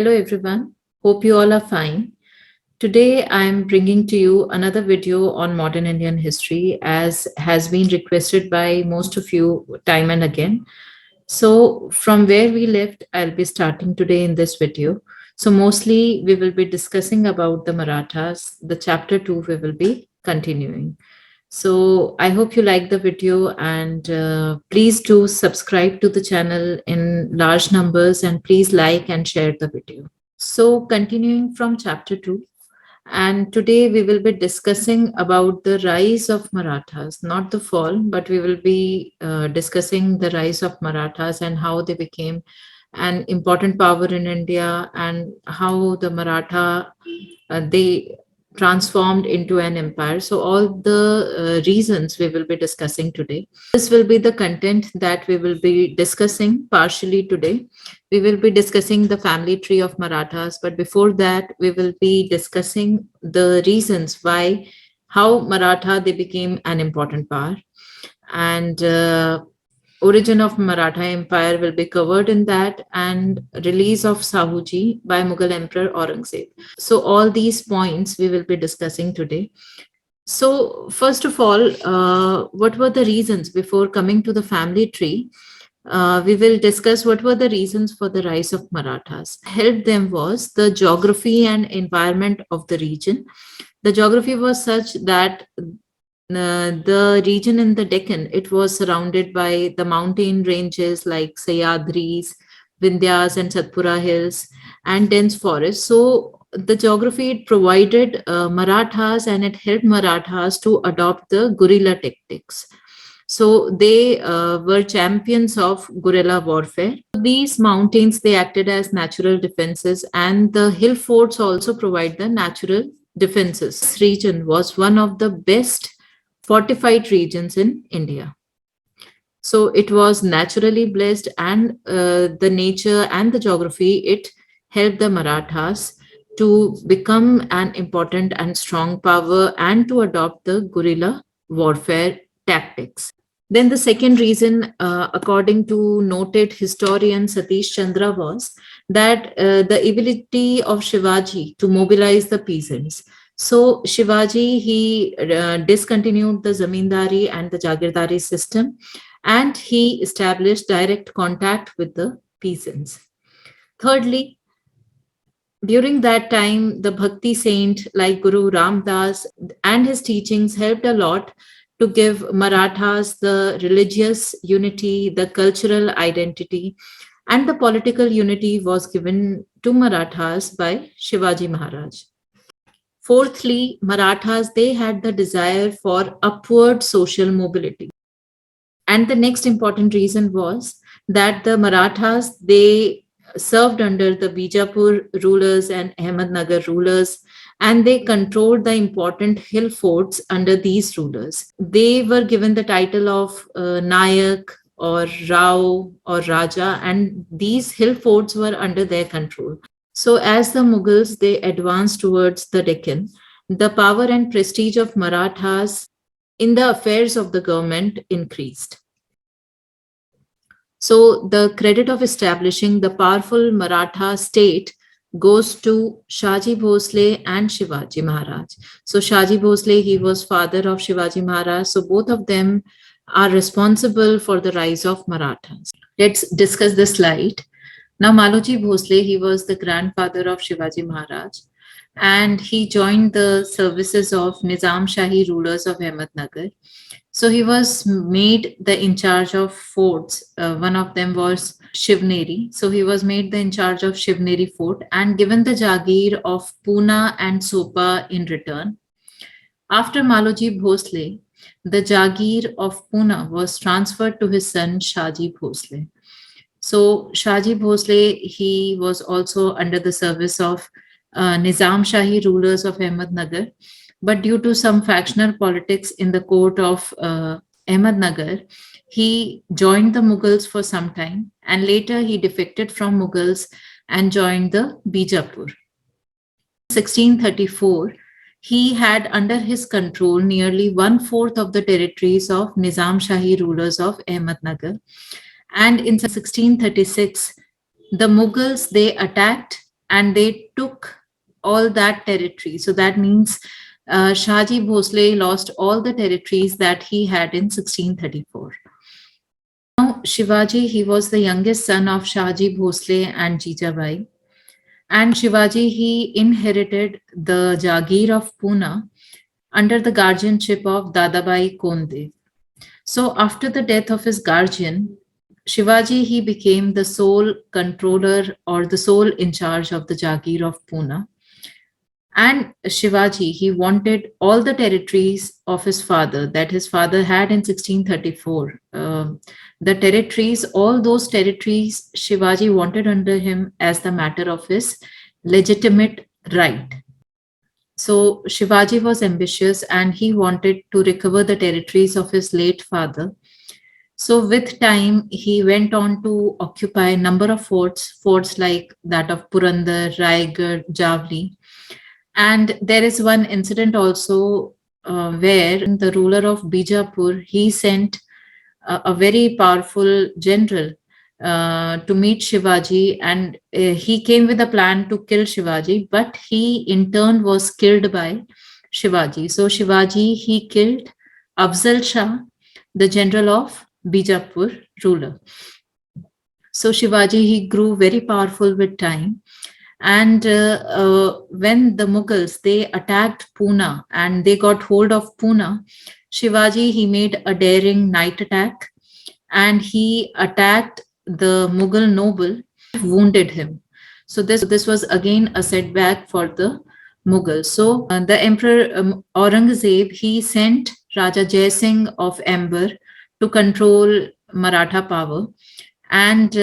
Hello everyone, hope you all are fine. Today I am bringing to you another video on modern Indian history as has been requested by most of you time and again. So from where we left, I'll be starting today in this video. So mostly we will be discussing about the Marathas. The chapter 2 we will be continuing. So I hope you like the video and please do subscribe to the channel in large numbers and please like and share the video. So continuing from chapter 2, and today we will be discussing about the rise of Marathas, not the fall, but we will be discussing the rise of Marathas and how they became an important power in India and how the Maratha they transformed into an empire. So all the reasons we will be discussing today. This will be the content that we will be discussing partially today. We will be discussing the family tree of Marathas, but before that, we will be discussing the reasons why, how Maratha they became an important power, and origin of Maratha Empire will be covered in that, and release of Sahuji by Mughal Emperor Aurangzeb. So all these points we will be discussing today. So first of all, what were the reasons before coming to the family tree? We will discuss what were the reasons for the rise of Marathas. Helped them was the geography and environment of the region. The geography was such that the region in the Deccan, it was surrounded by the mountain ranges like Sayadris, Vindhyas and Satpura hills and dense forests. So the geography it provided Marathas and it helped Marathas to adopt the guerrilla tactics. So they were champions of guerrilla warfare. These mountains, they acted as natural defenses and the hill forts also provide the natural defenses. This region was one of the best fortified regions in India. So it was naturally blessed and the nature and the geography, it helped the Marathas to become an important and strong power and to adopt the guerrilla warfare tactics. Then the second reason, according to noted historian Satish Chandra, was that the ability of Shivaji to mobilize the peasants. So Shivaji, he discontinued the zamindari and the jagirdari system, and he established direct contact with the peasants. Thirdly, during that time, the Bhakti saint like Guru Ram Das and his teachings helped a lot to give Marathas the religious unity, the cultural identity, and the political unity was given to Marathas by Shivaji Maharaj. Fourthly, Marathas, they had the desire for upward social mobility. And the next important reason was that the Marathas, they served under the Bijapur rulers and Ahmednagar rulers, and they controlled the important hill forts under these rulers. They were given the title of Nayak or Rao or Raja, and these hill forts were under their control. So as the Mughals, they advanced towards the Deccan, the power and prestige of Marathas in the affairs of the government increased. So the credit of establishing the powerful Maratha state goes to Shaji Bhosle and Shivaji Maharaj. So Shaji Bhosle, he was father of Shivaji Maharaj. So both of them are responsible for the rise of Marathas. Let's discuss the slide. Now Maloji Bhosle, he was the grandfather of Shivaji Maharaj, and he joined the services of Nizam Shahi rulers of Ahmednagar. So he was made the in charge of forts. One of them was Shivneri. So he was made the in charge of Shivneri fort and given the Jagir of Pune and Sopa in return. After Maloji Bhosle, the Jagir of Pune was transferred to his son Shaji Bhosle. So Shaji Bhosle, he was also under the service of Nizam Shahi rulers of Ahmednagar. But due to some factional politics in the court of Ahmednagar, he joined the Mughals for some time and later he defected from Mughals and joined the Bijapur. In 1634, he had under his control nearly 1/4 of the territories of Nizam Shahi rulers of Ahmednagar. And in 1636, the Mughals, they attacked and they took all that territory. So that means Shahji Bhosle lost all the territories that he had in 1634. Now, Shivaji, he was the youngest son of Shahji Bhosle and Jijabai. And Shivaji, he inherited the Jagir of Pune under the guardianship of Dadabai Kondev. So after the death of his guardian, Shivaji, he became the sole controller or the sole in charge of the Jagir of Pune. And Shivaji, he wanted all the territories of his father that his father had in 1634. The territories, all those territories, Shivaji wanted under him as the matter of his legitimate right. So Shivaji was ambitious and he wanted to recover the territories of his late father. So with time, he went on to occupy a number of forts like that of Purandar, Raigad, Javli. And there is one incident also where the ruler of Bijapur, he sent a very powerful general to meet Shivaji, and he came with a plan to kill Shivaji, but he in turn was killed by Shivaji. So Shivaji, he killed Afzal Shah, the general of Bijapur ruler. So Shivaji, he grew very powerful with time. And when the Mughals, they attacked Pune and they got hold of Pune, Shivaji, he made a daring night attack and he attacked the Mughal noble, wounded him. So this was again a setback for the Mughals. So the Emperor Aurangzeb, he sent Raja Jai Singh of Amber to control Maratha power. And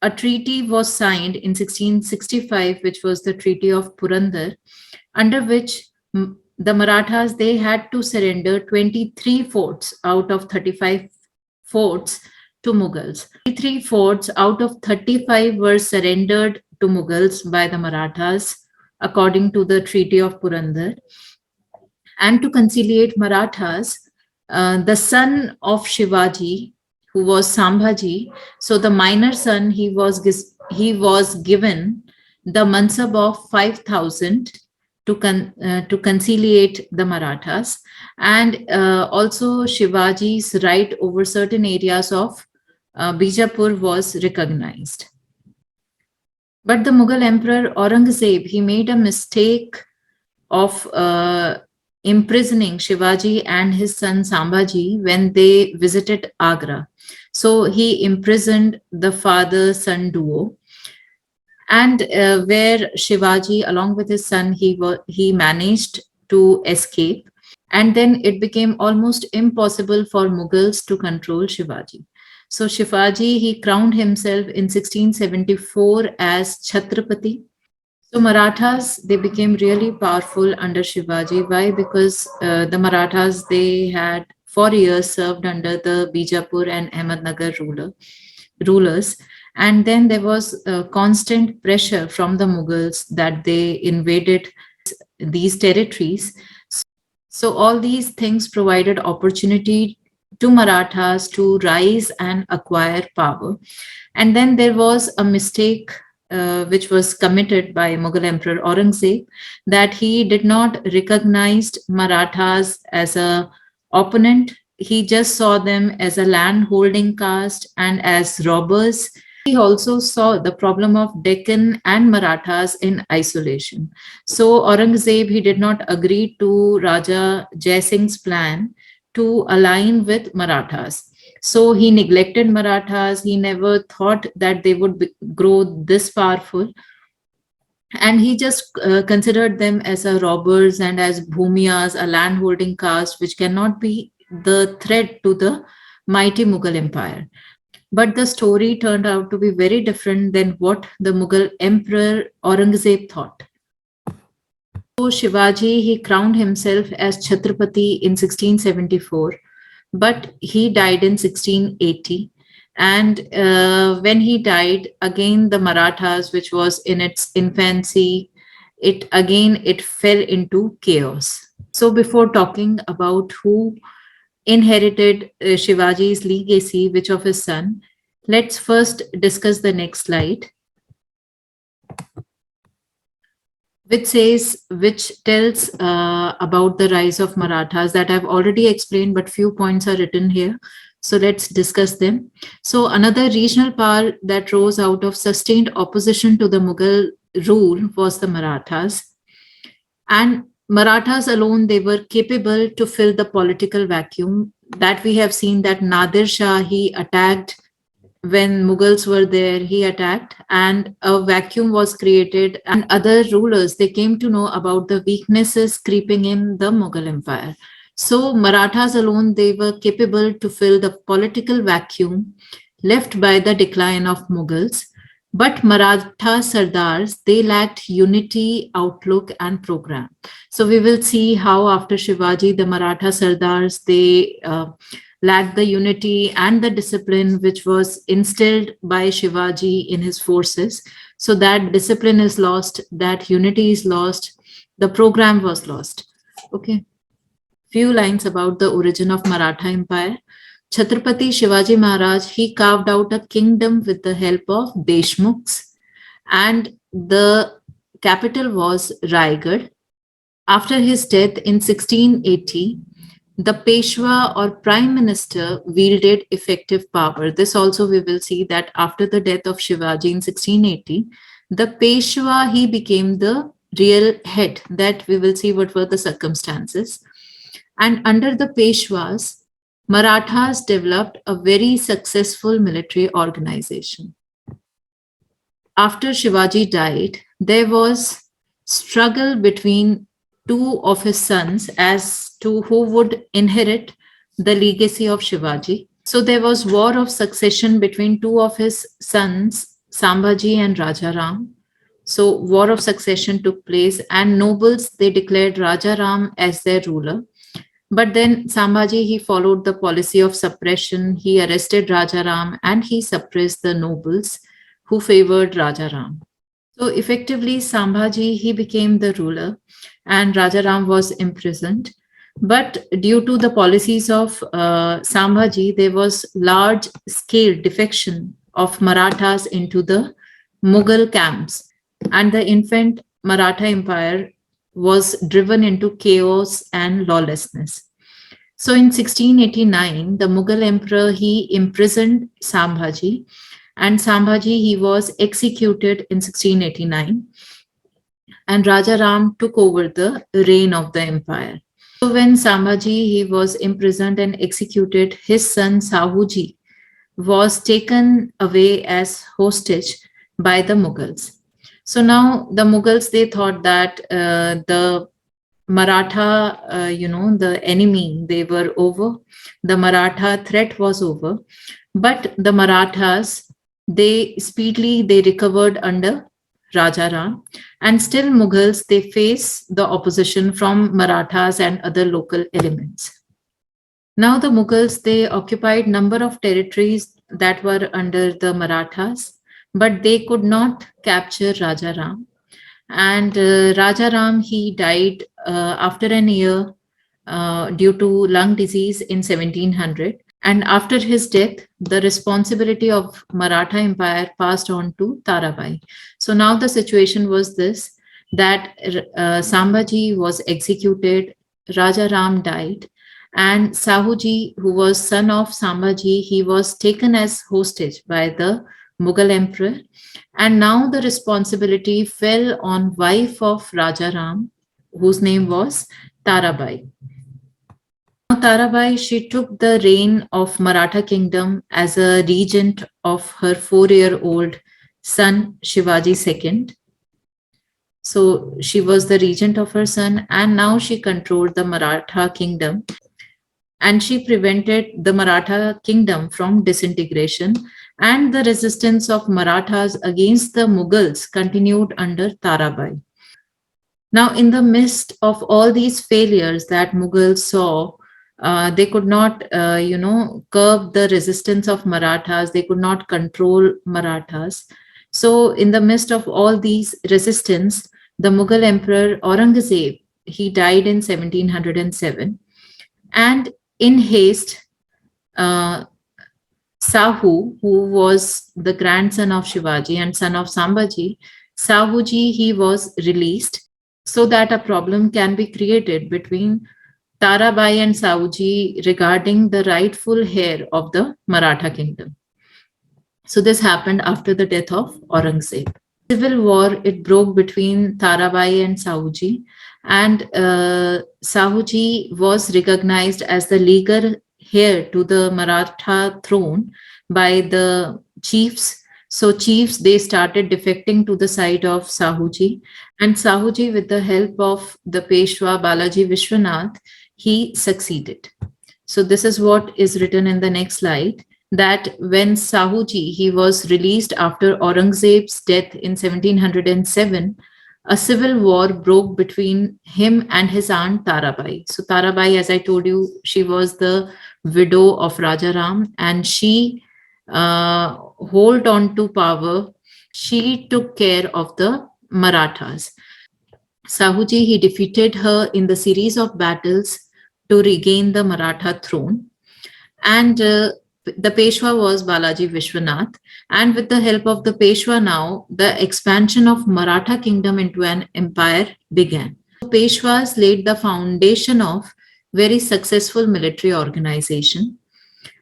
a treaty was signed in 1665, which was the Treaty of Purandar, under which the Marathas, they had to surrender 23 forts out of 35 forts to Mughals. 23 forts out of 35 were surrendered to Mughals by the Marathas according to the Treaty of Purandar. And to conciliate Marathas, the son of Shivaji, who was Sambhaji, so the minor son, he was given the mansab of 5,000 to conciliate the Marathas, and also Shivaji's right over certain areas of Bijapur was recognized. But the Mughal Emperor Aurangzeb, he made a mistake of imprisoning Shivaji and his son Sambhaji when they visited Agra. So he imprisoned the father-son duo, and where Shivaji, along with his son, he managed to escape. And then it became almost impossible for Mughals to control Shivaji. So Shivaji, he crowned himself in 1674 as Chhatrapati. So Marathas, they became really powerful under Shivaji. Why? Because the Marathas, they had for years served under the Bijapur and Ahmednagar rulers. And then there was constant pressure from the Mughals that they invaded these territories. So all these things provided opportunity to Marathas to rise and acquire power. And then there was a mistake which was committed by Mughal Emperor Aurangzeb, that he did not recognize Marathas as a opponent. He just saw them as a land holding caste and as robbers. He also saw the problem of Deccan and Marathas in isolation. So Aurangzeb, he did not agree to Raja Jai Singh's plan to align with Marathas. So he neglected Marathas. He never thought that they would grow this powerful. And he just considered them as a robbers and as bhumiyas, a land holding caste, which cannot be the threat to the mighty Mughal Empire. But the story turned out to be very different than what the Mughal Emperor Aurangzeb thought. So Shivaji, he crowned himself as Chhatrapati in 1674, but he died in 1680. And when he died, again, the Marathas, which was in its infancy, it fell into chaos. So before talking about who inherited Shivaji's legacy, which of his son, let's first discuss the next slide. which tells about the rise of Marathas that I've already explained, but few points are written here. So let's discuss them. So another regional power that rose out of sustained opposition to the Mughal rule was the Marathas. And Marathas alone, they were capable to fill the political vacuum that we have seen that Nadir Shah, he attacked when Mughals were there, he attacked, and a vacuum was created. And other rulers, they came to know about the weaknesses creeping in the Mughal Empire. So Marathas alone, they were capable to fill the political vacuum left by the decline of Mughals. But Maratha Sardars, they lacked unity, outlook, and program. So we will see how after Shivaji, the Maratha Sardars, they lacked the unity and the discipline which was instilled by Shivaji in his forces. So that discipline is lost, that unity is lost, the program was lost. Okay. Few lines about the origin of Maratha Empire. Chhatrapati Shivaji Maharaj, he carved out a kingdom with the help of Deshmukhs, and the capital was Raigad. After his death in 1680, the Peshwa or Prime Minister wielded effective power. This also we will see that after the death of Shivaji in 1680, the Peshwa, he became the real head. That we will see what were the circumstances. And under the Peshwas, Marathas developed a very successful military organization. After Shivaji died, there was struggle between two of his sons as to who would inherit the legacy of Shivaji. So there was war of succession between two of his sons, Sambhaji and Rajaram. So war of succession took place, and nobles, they declared Rajaram as their ruler. But then Sambhaji, he followed the policy of suppression. He arrested Rajaram and he suppressed the nobles who favored Rajaram. So effectively, Sambhaji, he became the ruler and Rajaram was imprisoned. But due to the policies of Sambhaji, there was large scale defection of Marathas into the Mughal camps, and the infant Maratha Empire was driven into chaos and lawlessness. So in 1689, the Mughal emperor, he imprisoned Sambhaji, and Sambhaji, he was executed in 1689, and Rajaram took over the reign of the empire. So when Sambhaji, he was imprisoned and executed, his son Sahuji was taken away as hostage by the Mughals. So now the Mughals, they thought that the Maratha, the enemy, they were over. The Maratha threat was over. But the Marathas, they speedily, they recovered under Rajaram. And still Mughals, they face the opposition from Marathas and other local elements. Now the Mughals, they occupied number of territories that were under the Marathas, but they could not capture Rajaram. And Rajaram, he died after an year due to lung disease in 1700. And after his death, the responsibility of Maratha Empire passed on to Tarabai. So now the situation was this, that Sambhaji was executed, Rajaram died, and Sahuji, who was son of Sambhaji, he was taken as hostage by the Mughal emperor. And now the responsibility fell on wife of Rajaram, whose name was Tarabai. Now Tarabai, she took the reign of Maratha kingdom as a regent of her 4-year-old son Shivaji II. So she was the regent of her son, and now she controlled the Maratha kingdom, and she prevented the Maratha kingdom from disintegration, and the resistance of Marathas against the Mughals continued under Tarabai. Now, in the midst of all these failures that Mughals saw, they could not, curb the resistance of Marathas. They could not control Marathas. So, in the midst of all these resistance, the Mughal Emperor Aurangzeb, he died in 1707. And in haste, Sahu, who was the grandson of Shivaji and son of Sambhaji, Sahuji, he was released. so that a problem can be created between Tarabai and Sauji regarding the rightful heir of the Maratha kingdom. So this happened after the death of Aurangzeb. Civil war, it broke between Tarabai and Sauji, and Sauji was recognized as the legal heir to the Maratha throne by the chiefs. So chiefs, they started defecting to the side of Sahuji, and Sahuji, with the help of the Peshwa Balaji Vishwanath, he succeeded. So this is what is written in the next slide, that when Sahuji, he was released after Aurangzeb's death in 1707, a civil war broke between him and his aunt Tarabai. So Tarabai, as I told you, she was the widow of Raja Ram, and she hold on to power. She took care of the Marathas. Sahuji, he defeated her in the series of battles to regain the Maratha throne. And the Peshwa was Balaji Vishwanath. And with the help of the Peshwa now, the expansion of Maratha kingdom into an empire began. Peshwas laid the foundation of very successful military organization.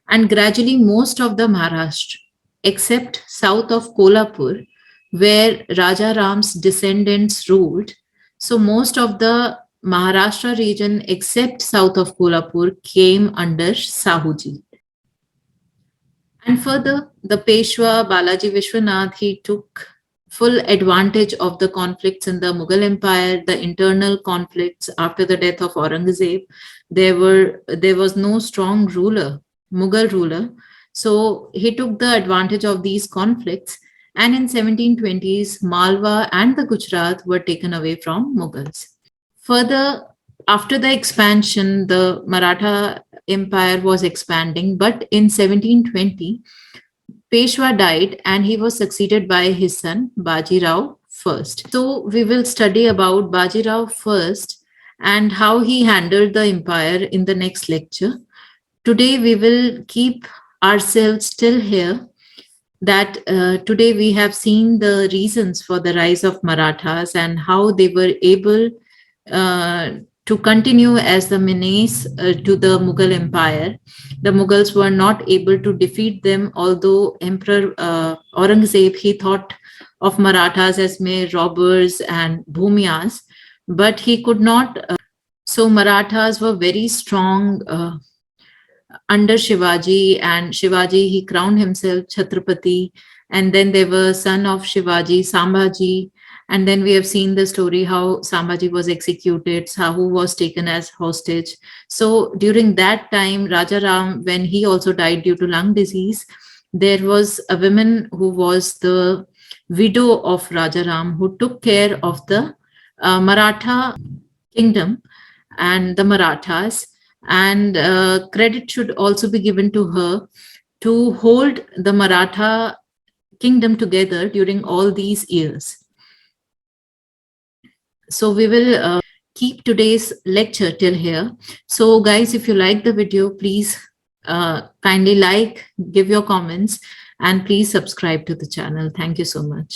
And gradually most of the Maharashtra, except south of Kolhapur, where Raja Ram's descendants ruled, so most of the Maharashtra region except south of Kolhapur came under Sahuji. And further, the Peshwa Balaji Vishwanath, he took full advantage of the conflicts in the Mughal Empire, the internal conflicts after the death of Aurangzeb. There was no strong ruler, Mughal ruler. So he took the advantage of these conflicts. And in 1720s, Malwa and the Gujarat were taken away from Mughals. Further, after the expansion, the Maratha Empire was expanding, but in 1720, Peshwa died and he was succeeded by his son Baji Rao first. So we will study about Baji Rao first and how he handled the empire in the next lecture. Today we will keep ourselves still here, that today we have seen the reasons for the rise of Marathas and how they were able to continue as the menace to the Mughal Empire. The Mughals were not able to defeat them, although Emperor Aurangzeb, he thought of Marathas as mere robbers and bhumiyas, but he could not. So Marathas were very strong under Shivaji, and Shivaji, he crowned himself Chhatrapati, and then there was son of Shivaji, Sambhaji, and then we have seen the story how Sambhaji was executed, Sahu was taken as hostage. So during that time, Raja Ram, when he also died due to lung disease, there was a woman who was the widow of Raja Ram who took care of the Maratha kingdom and the Marathas. And credit should also be given to her to hold the Maratha kingdom together during all these years. So we will keep today's lecture till here. So guys, if you like the video, please kindly like, give your comments, and please subscribe to the channel. Thank you so much.